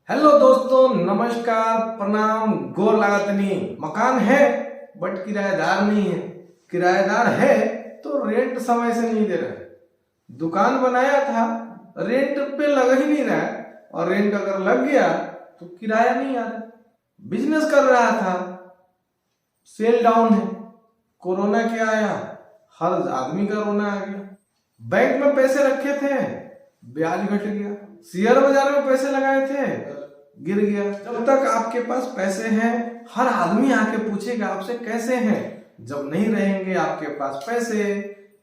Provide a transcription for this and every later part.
Hello दोस्तों, नमस्कार, प्रणाम, गोर लागतनी। मकान है बट किराएदार नहीं है। किराएदार है तो रेंट समय से नहीं दे रहा है। दुकान बनाया था, रेंट पे लग ही नहीं रहा है, और रेंट अगर लग गया तो किराया नहीं आ रहा। बिजनेस कर रहा था, सेल डाउन है। कोरोना क्या आया, हर आदमी का रोना आ गया। बैंक में पैसे रखे थे, ब्याज घट गया। शेयर बाजार में पैसे लगाए थे, गिर गया। जब तक आपके पास पैसे हैं, हर आदमी आके पूछेगा आपसे कैसे हैं। जब नहीं रहेंगे आपके पास पैसे,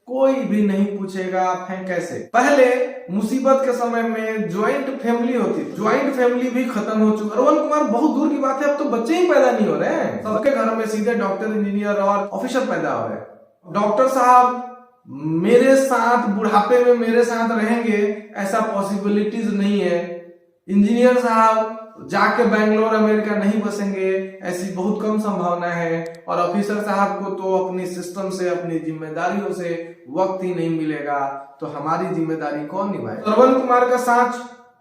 कोई भी नहीं पूछेगा आप हैं कैसे। पहले मुसीबत के समय में ज्वाइंट फैमिली होती थी, ज्वाइंट फैमिली भी खत्म हो चुकी। अरविंद कुमार, बहुत दूर की बात है, अब तो बच्चे ही पैदा नहीं हो रहे हैं। सबके घर में सीधे डॉक्टर, इंजीनियर और ऑफिसर पैदा हो रहे हैं। डॉक्टर साहब मेरे साथ बुढ़ापे में मेरे साथ रहेंगे, ऐसा पॉसिबिलिटीज नहीं है। इंजीनियर साहब जाके बेंगलोर अमेरिका नहीं बसेंगे, ऐसी बहुत कम संभावना है। और ऑफिसर साहब को तो अपनी सिस्टम से, अपनी जिम्मेदारियों से वक्त ही नहीं मिलेगा, तो हमारी जिम्मेदारी कौन निभाए। अरविंद कुमार का सांच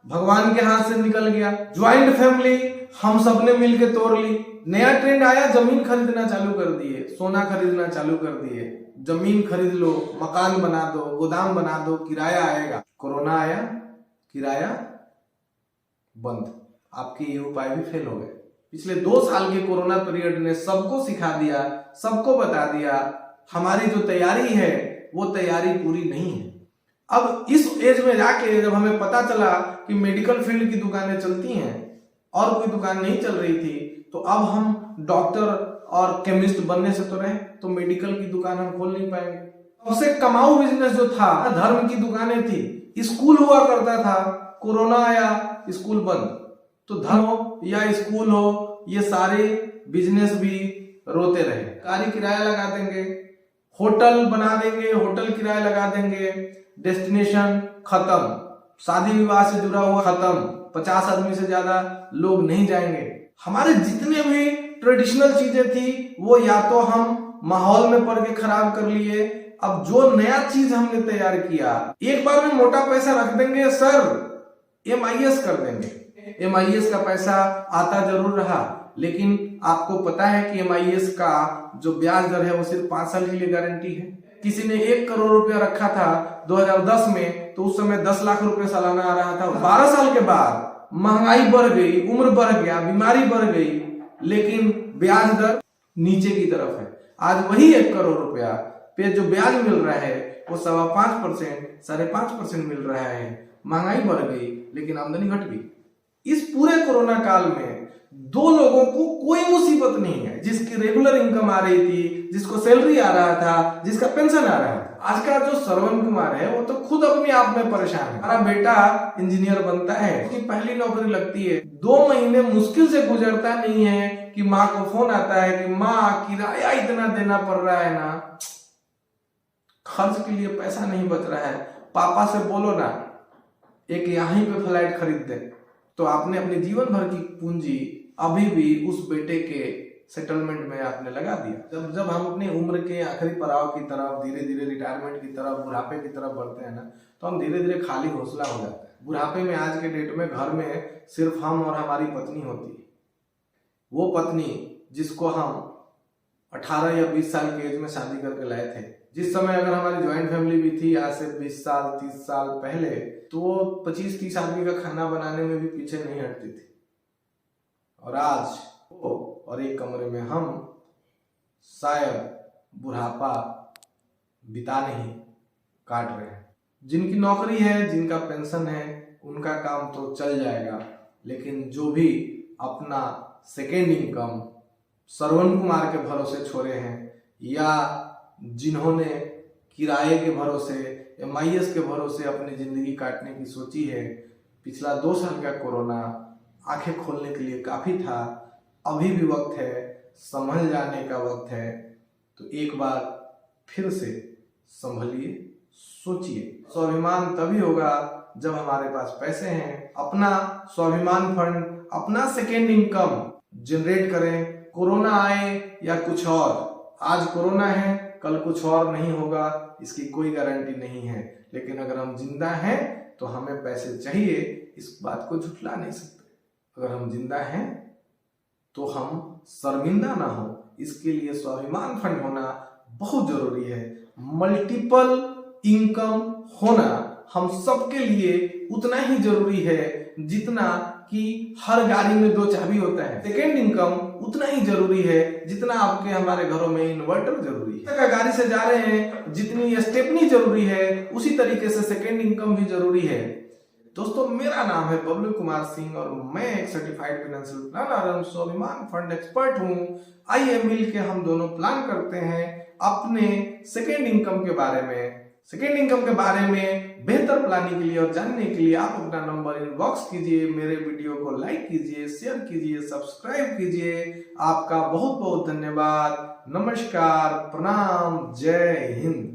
भगवान के हाथ से निकल गया। ज्वाइंट फैमिली हम सबने मिलकर तोड़ ली। नया ट्रेंड आया, जमीन खरीदना चालू कर दिए, सोना खरीदना चालू कर दिए। जमीन खरीद लो, मकान बना दो, गोदाम बना दो, किराया आएगा। कोरोना आया, किराया बंद। आपके ये उपाय भी फेल हो गए। पिछले 2 साल के कोरोना पीरियड ने सबको सिखा दिया, सबको बता दिया, हमारी जो तैयारी है वो तैयारी पूरी नहीं है। अब इस एज में जाके जब हमें पता चला कि मेडिकल फील्ड की दुकानें चलती हैं और कोई दुकान नहीं चल रही थी, तो अब हम डॉक्टर और केमिस्ट बनने से तो रहे, तो मेडिकल की दुकान हम खोल नहीं पाएंगे। सबसे कमाऊ बिजनेस जो था, धर्म की दुकानें थी, स्कूल हुआ करता था। कोरोना आया, स्कूल बंद। तो धर्म हो या स्कूल हो, ये सारे बिजनेस भी रोते रहे। कारी किराया लगा देंगे, होटल बना देंगे, होटल किराया लगा देंगे, डेस्टिनेशन खत्म, शादी विवाह से जुड़ा हुआ खत्म, 50 आदमी से ज्यादा लोग नहीं जाएंगे। हमारे जितने भी ट्रेडिशनल चीजें थी वो या तो हम माहौल में पड़ के खराब कर लिए। अब जो नया चीज हमने तैयार किया, एक बार में मोटा पैसा रख देंगे सर, MIS कर देंगे। MIS का पैसा आता जरूर रहा, लेकिन आपको पता है कि MIS का जो ब्याज दर है वो सिर्फ 5 साल के लिए गारंटी है। किसी ने 1 करोड़ रुपया रखा था 2010 में, तो उस समय 10 लाख रुपए सालाना आ रहा था। 12 साल के बाद महंगाई बढ़ गई, उम्र बढ़ गया, बीमारी बढ़ गई, लेकिन ब्याज दर नीचे की तरफ है। आज वही 1 करोड़ रुपया पे जो ब्याज मिल रहा है वो 5.25%, 5.5% मिल रहा है। महंगाई बढ़ गई लेकिन आमदनी घट गई। इस पूरे कोरोना काल में 2 लोगों को कोई मुसीबत नहीं है, जिसकी रेगुलर इनकम आ रही थी, जिसको सैलरी आ रहा था, जिसका पेंशन आ रहा था। आज का जो श्रवण कुमार है वो तो खुद अपने आप में परेशान है। हमारा बेटा इंजीनियर बनता है, उसकी पहली नौकरी लगती है, 2 महीने मुश्किल से गुजरता नहीं है कि माँ को फोन आता है कि माँ किराया इतना देना पड़ रहा है ना, खर्च के लिए पैसा नहीं बच रहा है, पापा से बोलो ना एक यहीं पे फ्लैट खरीद दे। तो आपने अपने जीवन भर की पूंजी अभी भी उस बेटे के सेटलमेंट में आपने लगा दिया। जब हम अपनी उम्र के आखिरी पड़ाव की तरफ, धीरे धीरे रिटायरमेंट की तरफ, बुढ़ापे की तरफ बढ़ते हैं ना, तो हम धीरे धीरे खाली घोंसला हो जाता है। बुढ़ापे में आज के डेट में घर में सिर्फ हम और हमारी पत्नी होती है। वो पत्नी जिसको हम 18 या 20 साल की एज में शादी करके लाए थे, जिस समय अगर हमारी ज्वाइंट फैमिली भी थी आज से 20 साल 30 साल पहले, तो वो 25-30 आदमी का खाना बनाने में भी पीछे नहीं हटती थी। और आज वो और एक कमरे में हम शायद बुढ़ापा बिता नहीं काट रहे हैं। जिनकी नौकरी है, जिनका पेंशन है, उनका काम तो चल जाएगा, लेकिन जो भी अपना सेकेंड इनकम श्रवण कुमार के भरोसे छोड़े हैं, या जिन्होंने किराए के भरोसे, MIS के भरोसे अपनी जिंदगी काटने की सोची है, पिछला 2 साल का कोरोना आंखें खोलने के लिए काफी था। अभी भी वक्त है, संभल जाने का वक्त है। तो एक बार फिर से संभलिए, सोचिए। स्वाभिमान तभी होगा जब हमारे पास पैसे हैं। अपना स्वाभिमान फंड, अपना सेकेंड इनकम जनरेट करें। कोरोना आए या कुछ और, आज कोरोना है कल कुछ और नहीं होगा, इसकी कोई गारंटी नहीं है। लेकिन अगर हम जिंदा हैं तो हमें पैसे चाहिए, इस बात को झुठला नहीं सकते। अगर हम जिंदा हैं तो हम शर्मिंदा ना हो, इसके लिए स्वाभिमान फंड होना बहुत जरूरी है। मल्टीपल इनकम होना हम सबके लिए उतना ही जरूरी है जितना कि हर गाड़ी में 2 चाबी होता है। सेकेंड इनकम उतना ही जरूरी है जितना आपके हमारे घरों में इन्वर्टर जरूरी है। अगर गाड़ी से जा रहे हैं जितनी स्टेपनी जरूरी है उसी तरीके से सेकेंड इनकम भी जरूरी है। दोस्तों, मेरा नाम है बबलू कुमार सिंह और मैं एक सर्टिफाइड फाइनेंशियल प्लानर और स्वाभिमान फंड एक्सपर्ट हूं। आइए मिल के हम दोनों प्लान करते हैं अपने सेकेंड इनकम के बारे में। सेकेंड इनकम के बारे में बेहतर प्लानिंग के लिए और जानने के लिए आप अपना नंबर इनबॉक्स कीजिए, मेरे वीडियो को लाइक कीजिए, शेयर कीजिए, सब्सक्राइब कीजिए। आपका बहुत बहुत धन्यवाद। नमस्कार, प्रणाम, जय हिंद।